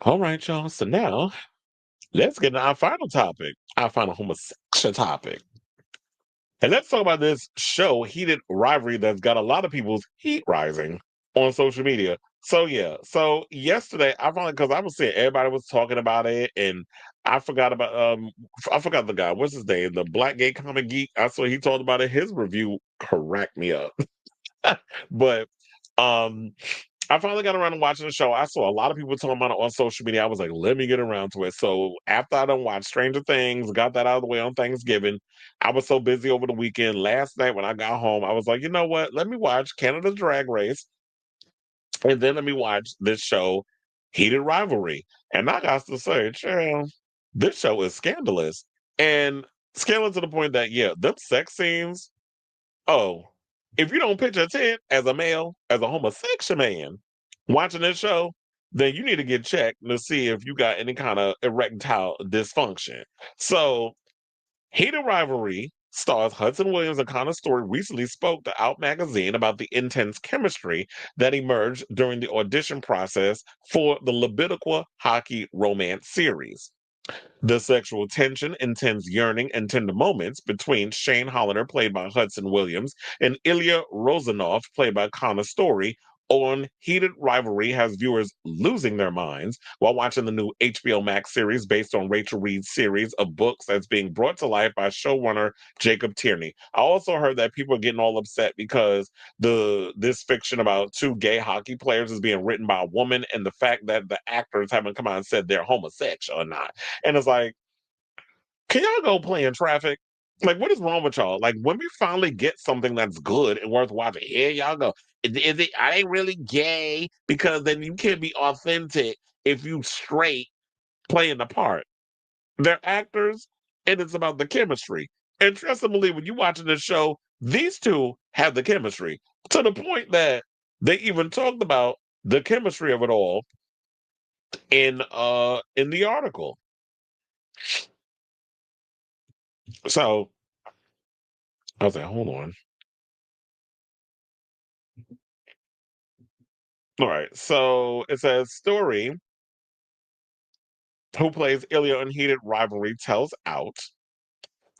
All right, y'all. So now let's get into our final topic, our final homosexual topic. And let's talk about this show, Heated Rivalry, that's got a lot of people's heat rising on social media. So yeah, so yesterday I finally because I was seeing everybody was talking about it, and I forgot the guy. What's his name? The Black Gay Comic Geek. I saw he talked about it. His review cracked me up. But um I finally got around to watching the show. I saw a lot of people talking about it on social media. I was like, let me get around to it. So after I done watched Stranger Things, got that out of the way on Thanksgiving, I was so busy over the weekend. Last night when I got home, I was like, you know what? Let me watch Canada's Drag Race, and then let me watch this show, Heated Rivalry. And I got to say, child, this show is scandalous. And scandalous to the point that, yeah, them sex scenes, oh, if you don't pitch a tent as a male, as a homosexual man, watching this show, then you need to get checked to see if you got any kind of erectile dysfunction. So, Hated Rivalry stars Hudson Williams and Connor Story recently spoke to Out Magazine about the intense chemistry that emerged during the audition process for the Levitical hockey romance series. The sexual tension, intense yearning, and tender moments between Shane Hollander, played by Hudson Williams, and Ilya Rozanov, played by Connor Story, on Heated Rivalry has viewers losing their minds while watching the new HBO Max series based on Rachel Reed's series of books that's being brought to life by showrunner Jacob Tierney. I also heard that people are getting all upset because this fiction about two gay hockey players is being written by a woman, and the fact that the actors haven't come out and said they're homosexual or not. And it's like, can y'all go play in traffic? Like, what is wrong with y'all? Like, when we finally get something that's good and worth watching, here y'all go. Is it? I ain't really gay because then you can't be authentic if you straight playing the part. They're actors, and it's about the chemistry. And trust and believe, when you watching this show, these two have the chemistry to the point that they even talked about the chemistry of it all in the article. So I was like, hold on. All right. So it says Story, who plays Ilya in Heated Rivalry, tells Out.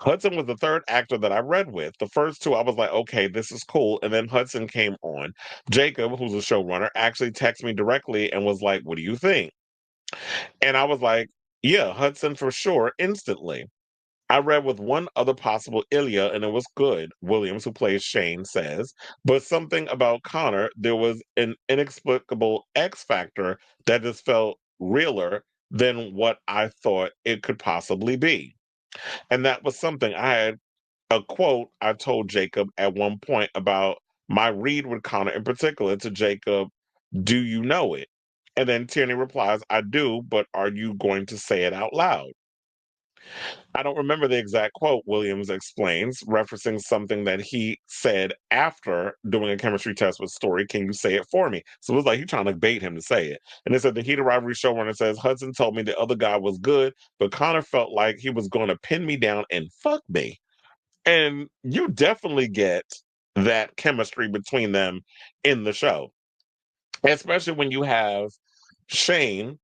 Hudson was the third actor that I read with. The first two, I was like, okay, this is cool. And then Hudson came on. Jacob, who's a showrunner, actually texted me directly and was like, what do you think? And I was like, yeah, Hudson for sure, instantly. I read with one other possible Ilya, and it was good, Williams, who plays Shane, says. But something about Connor, there was an inexplicable X factor that just felt realer than what I thought it could possibly be. And that was something I had a quote I told Jacob at one point about my read with Connor in particular to Jacob, do you know it? And then Tierney replies, I do, but are you going to say it out loud? I don't remember the exact quote, Williams explains, referencing something that he said after doing a chemistry test with Story. Can you say it for me? So it was like he trying to bait him to say it. And it said the Heated Rivalry showrunner says Hudson told me the other guy was good, but Connor felt like he was going to pin me down and fuck me. And you definitely get that chemistry between them in the show, especially when you have Shane.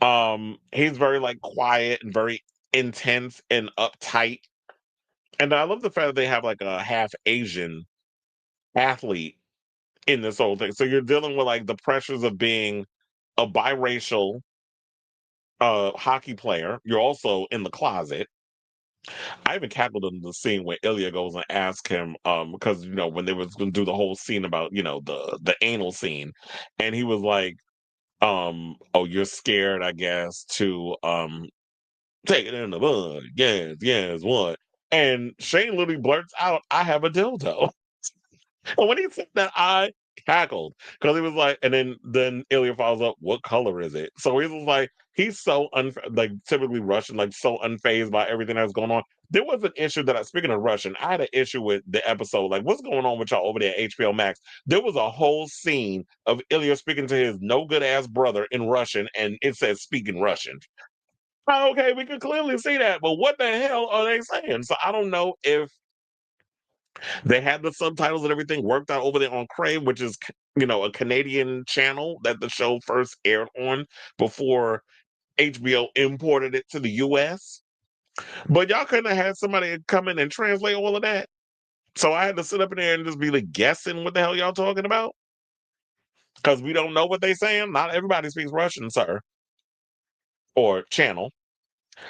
He's very like quiet and very intense and uptight. And I love the fact that they have like a half Asian athlete in this whole thing. So you're dealing with like the pressures of being a biracial hockey player. You're also in the closet. I even cackled in the scene where Ilya goes and asks him, because you know, when they was gonna do the whole scene about, you know, the anal scene, and he was like, oh, you're scared, I guess, to take it in the bud. Yes, yes, what? And Shane literally blurts out, I have a dildo. And when he said that, I cackled because he was like, and then Ilya follows up, "What color is it?" So he was like, he's so like typically Russian, like so unfazed by everything that's going on. There was an issue that speaking of Russian, I had an issue with the episode. Like, what's going on with y'all over there at HBO Max? There was a whole scene of Ilya speaking to his no good ass brother in Russian, and it says speaking Russian. Okay, we can clearly see that, but what the hell are they saying? So I don't know if They had the subtitles and everything worked out over there on Crave, which is, a Canadian channel that the show first aired on before HBO imported it to the US. But y'all couldn't have had somebody come in and translate all of that. So I had to sit up in there and just be like guessing what the hell y'all talking about because we don't know what they saying. Not everybody speaks Russian, sir, or channel.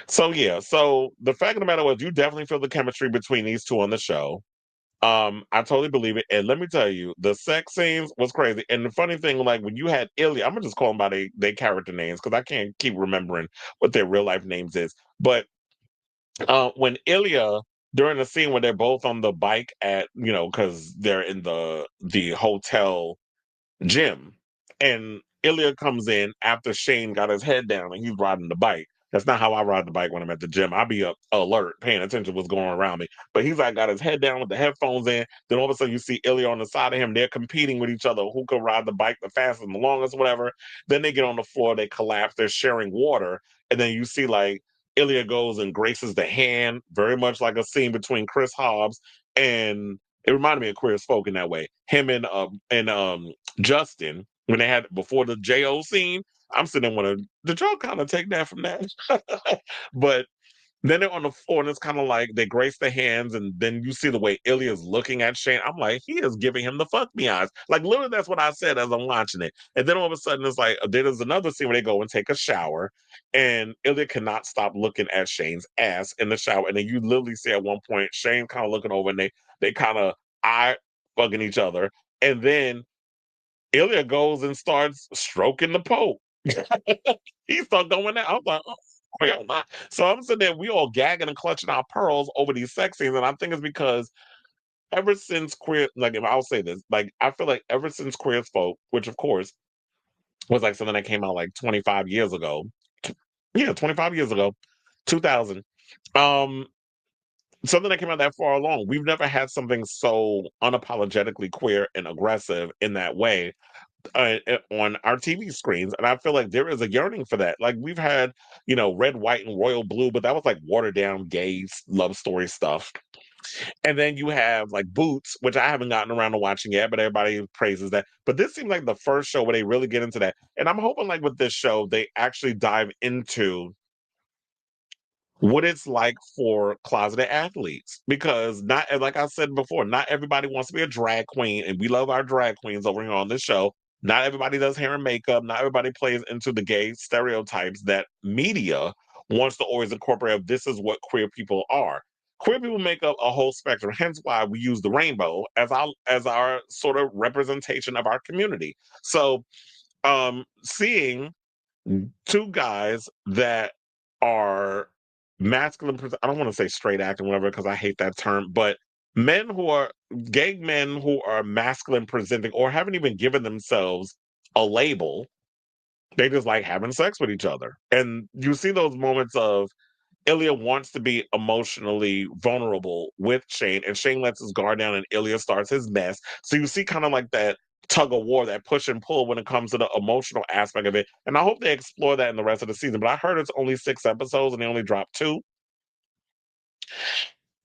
So yeah. So the fact of the matter was, you definitely feel the chemistry between these two on the show. I totally believe it. And let me tell you, the sex scenes was crazy. And the funny thing, like when you had Ilya, I'm gonna just call them by their character names because I can't keep remembering what their real life names is. But when Ilya during the scene where they're both on the bike at, because they're in the hotel gym. And Ilya comes in after Shane got his head down and he's riding the bike. That's not how I ride the bike when I'm at the gym. I'll be up alert, paying attention to what's going on around me. But he's like got his head down with the headphones in. Then all of a sudden you see Ilya on the side of him. They're competing with each other. Who can ride the bike the fastest and the longest, whatever. Then they get on the floor, they collapse, they're sharing water. And then you see like Ilya goes and graces the hand, very much like a scene between Chris Hobbs and it reminded me of Queer as Folk in that way. Him and Justin, when they had before the Jo scene, I'm sitting there wondering, did y'all kind of take that from that? But then they're on the floor, and it's kind of like they grace the hands, and then you see the way Ilya's looking at Shane. I'm like, he is giving him the fuck me eyes. Like, literally, that's what I said as I'm watching it. And then all of a sudden, it's like, there's another scene where they go and take a shower, and Ilya cannot stop looking at Shane's ass in the shower. And then you literally see at one point, Shane kind of looking over, and they kind of eye fucking each other. And then Ilya goes and starts stroking the Pope. He started going out. I was like, oh, hell nah. So I'm sitting there, we all gagging and clutching our pearls over these sex scenes. And I think it's because ever since queer, like if I'll say this, like I feel like ever since Queer as Folk, which of course was like something that came out like 25 years ago. Yeah, 25 years ago, 2000. Um, something that came out that far along. We've never had something so unapologetically queer and aggressive in that way on our TV screens, and I feel like there is a yearning for that. Like we've had, Red, White, and Royal Blue, but that was like watered down gay love story stuff. And then you have like Boots, which I haven't gotten around to watching yet, but everybody praises that. But this seems like the first show where they really get into that, and I'm hoping like with this show they actually dive into what it's like for closeted athletes because not like I said before, not everybody wants to be a drag queen, and we love our drag queens over here on this show. Not everybody does hair and makeup. Not everybody plays into the gay stereotypes that media wants to always incorporate. Of this is what queer people are. Queer people make up a whole spectrum. Hence why we use the rainbow as our sort of representation of our community. So, seeing two guys that are masculine. I don't want to say straight acting, whatever, because I hate that term. But men who are gay men who are masculine presenting or haven't even given themselves a label. They just like having sex with each other, and you see those moments of Ilya wants to be emotionally vulnerable with Shane, and Shane lets his guard down, and Ilya starts his mess. So you see kind of like that tug of war, that push and pull when it comes to the emotional aspect of it. And I hope they explore that in the rest of the season. But I heard it's only 6 episodes and they only dropped two.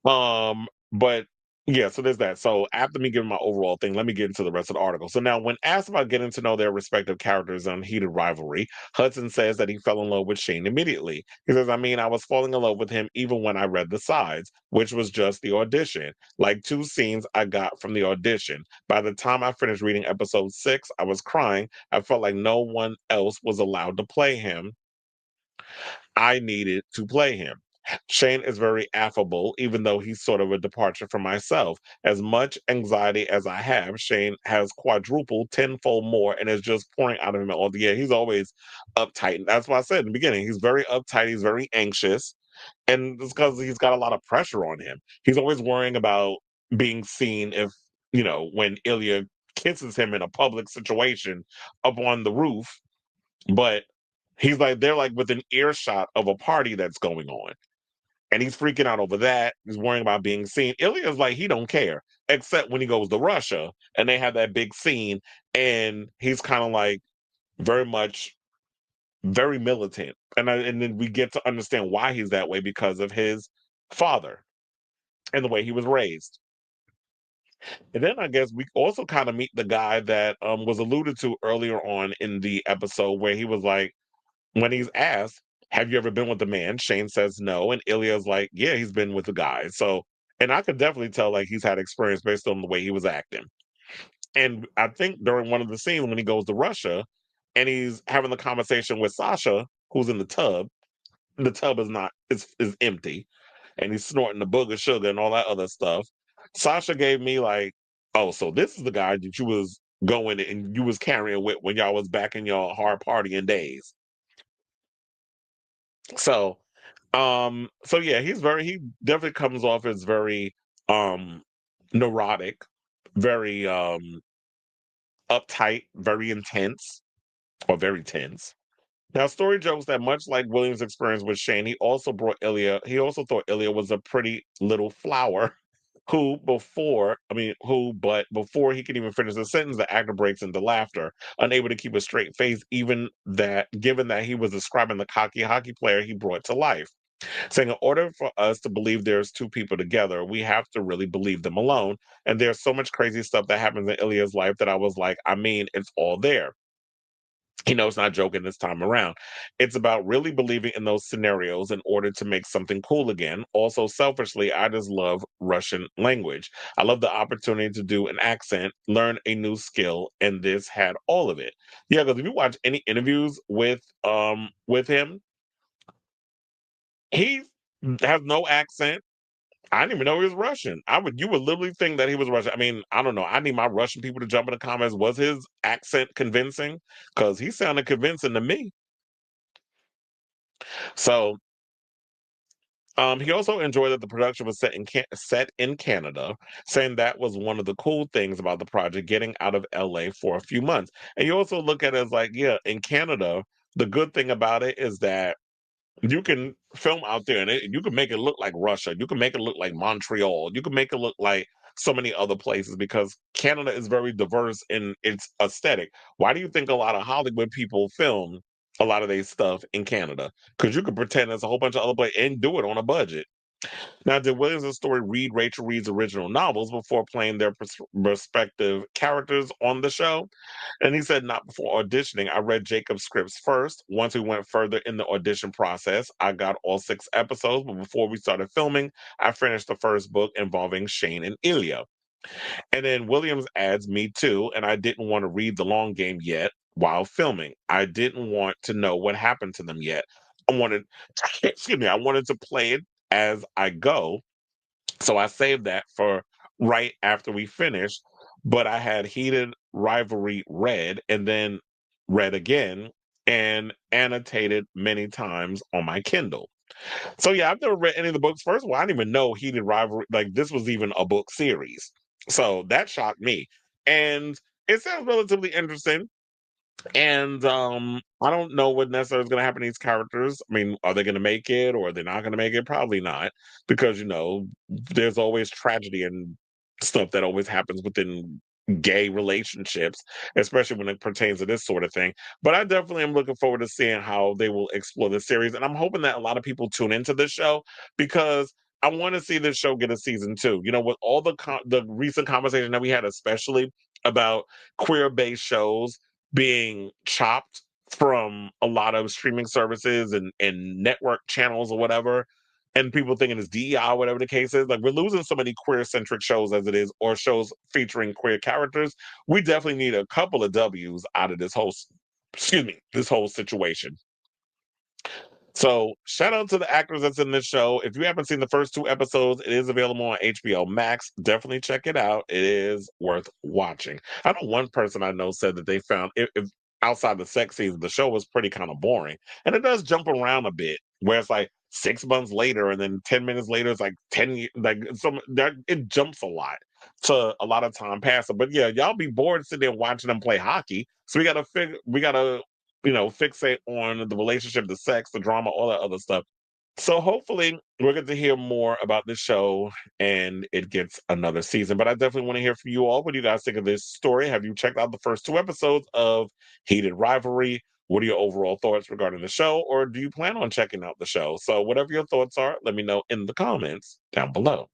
But yeah, so there's that. So after me giving my overall thing, let me get into the rest of the article. So now, when asked about getting to know their respective characters on Heated Rivalry, Hudson says that he fell in love with Shane immediately. He says, I mean, I was falling in love with him even when I read the sides, which was just the audition. Like two scenes I got from the audition. By the time I finished reading episode 6, I was crying. I felt like no one else was allowed to play him. I needed to play him. Shane is very affable, even though he's sort of a departure from myself. As much anxiety as I have, Shane has quadrupled, tenfold more, and is just pouring out of him all the year. He's always uptight. And that's why I said in the beginning, he's very uptight, he's very anxious, and it's because he's got a lot of pressure on him. He's always worrying about being seen if, when Ilya kisses him in a public situation up on the roof, but he's like, they're like within earshot of a party that's going on. And he's freaking out over that. He's worrying about being seen. Ilya's like, he don't care, except when he goes to Russia and they have that big scene. And he's kind of like very much, very militant. And then we get to understand why he's that way because of his father and the way he was raised. And then I guess we also kind of meet the guy that was alluded to earlier on in the episode where he was like, when he's asked, "Have you ever been with a man?" Shane says no, and Ilya's like, "Yeah, he's been with a guy." So, and I could definitely tell like he's had experience based on the way he was acting. And I think during one of the scenes when he goes to Russia and he's having the conversation with Sasha, who's in the tub is not is empty, and he's snorting the booger sugar and all that other stuff. Sasha gave me like, oh, so this is the guy that you was going and you was carrying with when y'all was back in your hard partying days. So, so yeah, he definitely comes off as very um neurotic, very uptight, very intense, or very tense. Now, story jokes that much like Williams' experience with Shane, he also thought Ilya was a pretty little flower but before he can even finish the sentence, the actor breaks into laughter, unable to keep a straight face, given that he was describing the cocky hockey player he brought to life. Saying, in order for us to believe there's two people together, we have to really believe them alone. And there's so much crazy stuff that happens in Ilya's life that I was like, I mean, it's all there. He knows not joking this time around. It's about really believing in those scenarios in order to make something cool again. Also, selfishly, I just love Russian language. I love the opportunity to do an accent, learn a new skill, and this had all of it. Yeah, because if you watch any interviews with him, he has no accent. I didn't even know he was Russian. You would literally think that he was Russian. I mean, I don't know. I need my Russian people to jump in the comments. Was his accent convincing? Because he sounded convincing to me. So he also enjoyed that the production was set in Canada, saying that was one of the cool things about the project, getting out of LA for a few months. And you also look at it as like, yeah, in Canada, the good thing about it is that you can film out there and you can make it look like Russia. You can make it look like Montreal. You can make it look like so many other places because Canada is very diverse in its aesthetic. Why do you think a lot of Hollywood people film a lot of their stuff in Canada? Because you could pretend there's a whole bunch of other places and do it on a budget. Now, did Williams and Story read Rachel Reed's original novels before playing their respective characters on the show? And he said, not before auditioning. I read Jacob's scripts first. Once we went further in the audition process, I got all 6 episodes. But before we started filming, I finished the first book involving Shane and Ilya. And then Williams adds, me too. And I didn't want to read the long game yet while filming. I didn't want to know what happened to them yet. I wanted, excuse me, I wanted to play it as I go, so I saved that for right after we finished, but I had Heated Rivalry read and then read again and annotated many times on my Kindle. So yeah, I've never read any of the books. First of all, I didn't even know Heated Rivalry, like this was even a book series. So that shocked me. And it sounds relatively interesting. And I don't know what necessarily is going to happen to these characters. I mean, are they going to make it or are they not going to make it? Probably not, because there's always tragedy and stuff that always happens within gay relationships, especially when it pertains to this sort of thing. But I definitely am looking forward to seeing how they will explore the series, and I'm hoping that a lot of people tune into this show because I want to see this show get a season 2. With all the recent conversation that we had, especially about queer-based shows being chopped from a lot of streaming services and network channels or whatever, and people thinking it's DEI, whatever the case is. Like we're losing so many queer-centric shows as it is, or shows featuring queer characters. We definitely need a couple of W's out of this whole situation. So shout out to the actors that's in this show. If you haven't seen the first 2 episodes, it is available on HBO Max. Definitely check it out. It is worth watching. I know one person I know said that they found if outside the sex scenes, the show was pretty kind of boring. And it does jump around a bit, where it's like 6 months later, and then 10 minutes later, it's like 10 like it jumps a lot to a lot of time passing. But yeah, y'all be bored sitting there watching them play hockey. So we gotta fixate on the relationship, the sex, the drama, all that other stuff. So hopefully we'll get to hear more about this show and it gets another season. But I definitely want to hear from you all. What do you guys think of this story? Have you checked out the first 2 episodes of Heated Rivalry? What are your overall thoughts regarding the show? Or do you plan on checking out the show? So whatever your thoughts are, let me know in the comments down below.